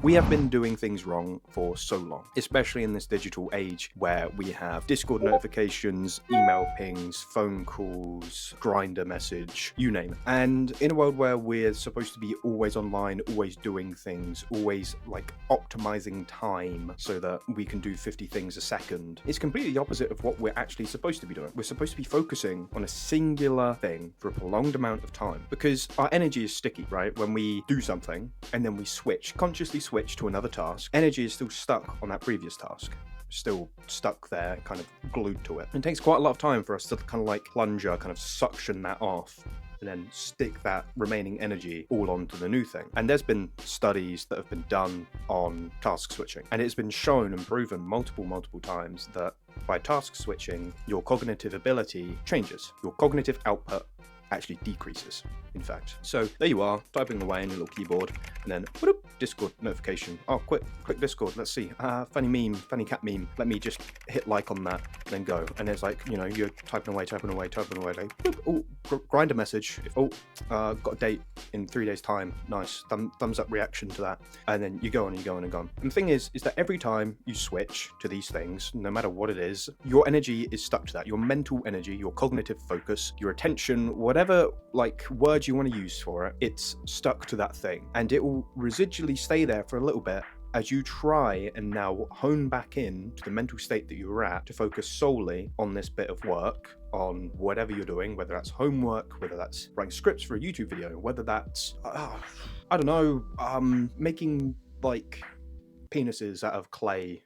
We have been doing things wrong for so long, especially in this digital age where we have Discord notifications, email pings, phone calls, Grindr message, you name it. And in a world where we're supposed to be always online, always doing things, always like optimizing time so that we can do 50 things a second, it's completely the opposite of what we're actually supposed to be doing. We're supposed to be focusing on a singular thing for a prolonged amount of time because our energy is sticky, right? When we do something and then we consciously switch to another task, energy is still stuck on that previous task, still stuck there, kind of glued to it. It takes quite a lot of time for us to kind of like plunger, kind of suction that off and then stick that remaining energy all onto the new thing. And there's been studies that have been done on task switching, and it's been shown and proven multiple times that by task switching, your cognitive ability changes. Your cognitive output actually decreases, in fact. So there you are, typing away on your little keyboard, and then whoop, Discord notification. Oh, click Discord, let's see. Funny meme, funny cat meme. Let me just hit like on that, and then go. And it's like, you know, you're typing away, like, whoop, oh, Grindr message. Oh, got a date in 3 days' time. Nice, thumbs up reaction to that. And then you go on and go on and go on. And the thing is that every time you switch to these things, no matter what it is, your energy is stuck to that. Your mental energy, your cognitive focus, your attention, whatever like words you want to use for it, it's stuck to that thing, and it will residually stay there for a little bit as you try and now hone back in to the mental state that you were at to focus solely on this bit of work, on whatever you're doing, whether that's homework, whether that's writing scripts for a YouTube video, whether that's I don't know, making like penises out of clay,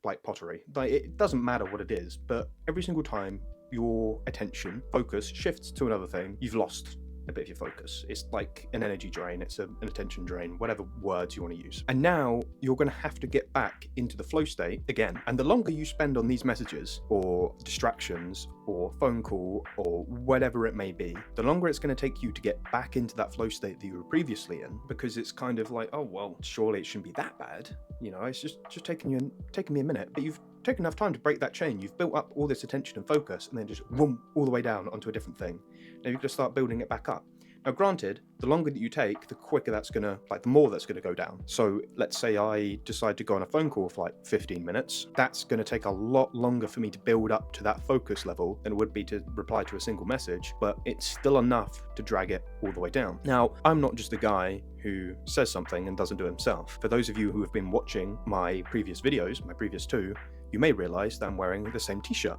like pottery. Like, it doesn't matter what it is, but every single time your attention focus shifts to another thing, you've lost a bit of your focus. It's like an energy drain, it's an attention drain, whatever words you want to use. And now you're going to have to get back into the flow state again. And the longer you spend on these messages or distractions or phone call or whatever it may be, the longer it's going to take you to get back into that flow state that you were previously in, because it's kind of like, oh well, surely it shouldn't be that bad, you know, it's just taking me a minute. But you've taken enough time to break that chain. You've built up all this attention and focus, and then just whoom, all the way down onto a different thing. Now you've got to start building it back up. Now, granted, the longer that you take, the quicker that's going to, like, the more that's going to go down. So let's say I decide to go on a phone call for like 15 minutes. That's going to take a lot longer for me to build up to that focus level than it would be to reply to a single message, but it's still enough to drag it all the way down. Now, I'm not just a guy who says something and doesn't do it himself. For those of you who have been watching my previous videos, my previous two, you may realize that I'm wearing the same t-shirt.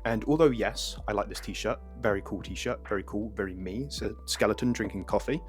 And although, yes, I like this t-shirt, very cool t-shirt, very cool, very me, it's a skeleton drinking coffee,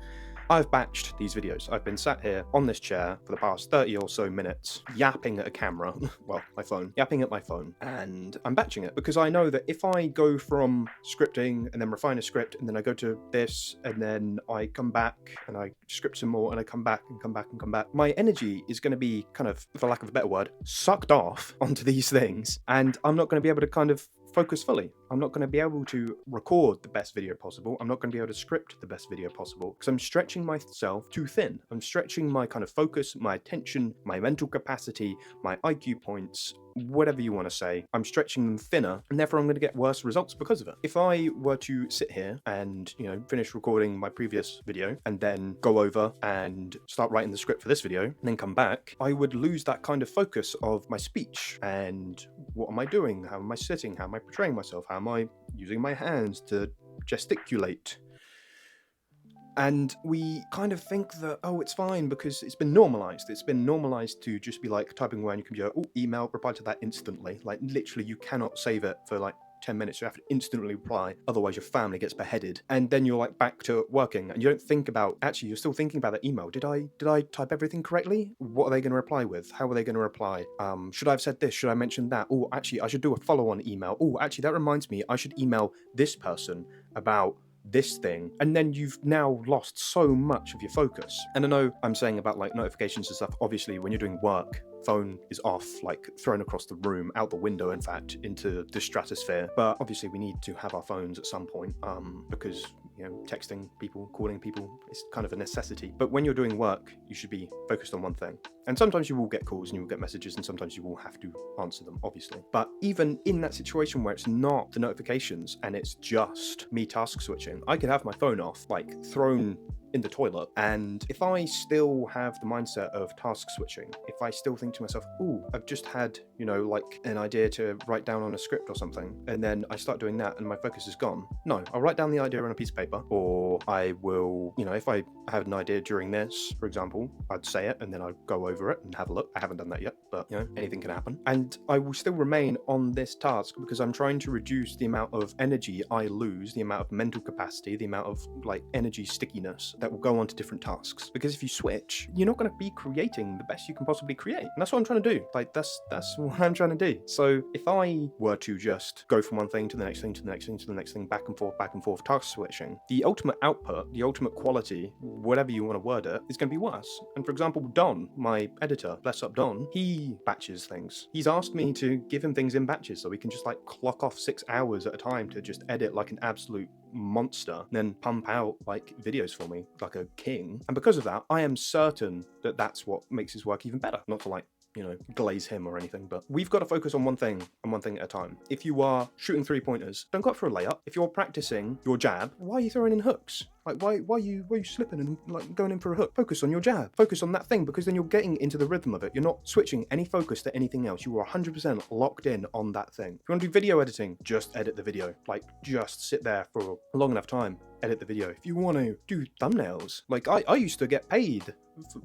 I've batched these videos. I've been sat here on this chair for the past 30 or so minutes, yapping at a camera, well, my phone, yapping at my phone, and I'm batching it because I know that if I go from scripting and then refine a script, and then I go to this, and then I come back and I script some more, and I come back and come back and come back, my energy is going to be kind of, for lack of a better word, sucked off onto these things, and I'm not going to be able to kind of focus fully. I'm not going to be able to record the best video possible. I'm not going to be able to script the best video possible because I'm stretching myself too thin. I'm stretching my kind of focus, my attention, my mental capacity, my IQ points, whatever you want to say. I'm stretching them thinner, and therefore I'm going to get worse results because of it. If I were to sit here and, you know, finish recording my previous video and then go over and start writing the script for this video and then come back, I would lose that kind of focus of my speech and what am I doing? How am I sitting? How am I portraying myself? How am I using my hands to gesticulate? And we kind of think that, oh, it's fine because it's been normalized. It's been normalized to just be like typing away on your computer, oh, email, reply to that instantly. Like, literally, you cannot save it for like 10 minutes. You have to instantly reply, otherwise your family gets beheaded. And then you're like back to working, and you don't think about, actually, you're still thinking about that email. Did I type everything correctly? What are they going to reply with? How are they going to reply? Should I have said this? Should I mention that? Oh, actually, I should do a follow-on email. Oh, actually, that reminds me, I should email this person about this thing. And then you've now lost so much of your focus. And I know I'm saying about like notifications and stuff, obviously when you're doing work, phone is off, like thrown across the room, out the window, in fact, into the stratosphere. But obviously we need to have our phones at some point, because, you know, texting people, calling people is kind of a necessity. But when you're doing work, you should be focused on one thing. And sometimes you will get calls and you will get messages, and sometimes you will have to answer them, obviously. But even in that situation where it's not the notifications and it's just me task switching, I could have my phone off, like thrown in the toilet, and if I still have the mindset of task switching, if I still think to myself, ooh, I've just had, like an idea to write down on a script or something, and then I start doing that and my focus is gone. No, I'll write down the idea on a piece of paper, or I will, if I had an idea during this, for example, I'd say it and then I'd go over it and have a look. I haven't done that yet, but anything can happen. And I will still remain on this task because I'm trying to reduce the amount of energy I lose, the amount of mental capacity, the amount of like energy stickiness that will go on to different tasks. Because if you switch, you're not going to be creating the best you can possibly create. And that's what I'm trying to do. Like that's what I'm trying to do. So if I were to just go from one thing to the next thing, to the next thing, to the next thing, back and forth, task switching, the ultimate output, the ultimate quality, whatever you want to word it, is going to be worse. And for example, Don, my editor, bless up Don, he batches things. He's asked me to give him things in batches so he can just like clock off 6 hours at a time to just edit like an absolute monster, and then pump out like videos for me like a king. And because of that, I am certain that that's what makes his work even better. Not to like glaze him or anything, but we've got to focus on one thing and one thing at a time. If you are shooting 3-pointers, don't go up for a layup. If you're practicing your jab, why are you throwing in hooks? Like why are you slipping and like going in for a hook? Focus on your jab. Focus on that thing, because then you're getting into the rhythm of it. You're not switching any focus to anything else. You are 100% locked in on that thing. If you want to do video editing, just edit the video. Like just sit there for a long enough time, edit the video. If you want to do thumbnails, like I used to get paid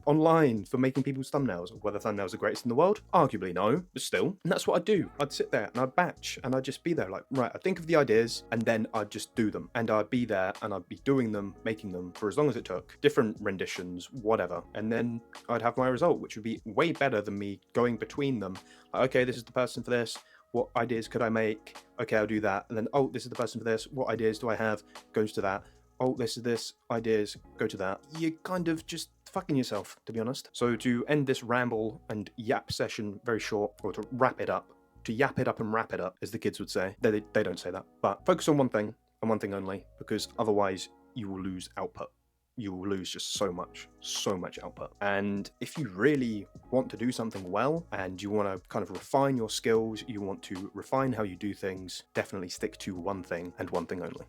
online for making people's thumbnails. Whether thumbnails are greatest in the world? Arguably no, but still. And that's what I'd do. I'd sit there and I'd batch and I'd just be there like, right, I'd think of the ideas and then I'd just do them. And I'd be there and I'd be doing them, making them for as long as it took. Different renditions, whatever. And then I'd have my result, which would be way better than me going between them. Like, okay, this is the person for this. What ideas could I make? Okay, I'll do that. And then, oh, this is the person for this. What ideas do I have? Goes to that. Oh, this is this. Ideas go to that. You're kind of just fucking yourself, to be honest. So to end this ramble and yap session very short, or to wrap it up, to yap it up and wrap it up, as the kids would say. They don't say that. But focus on one thing and one thing only, because otherwise you will lose output. You will lose just so much output. And if you really want to do something well and you want to kind of refine your skills, you want to refine how you do things, definitely stick to one thing and one thing only.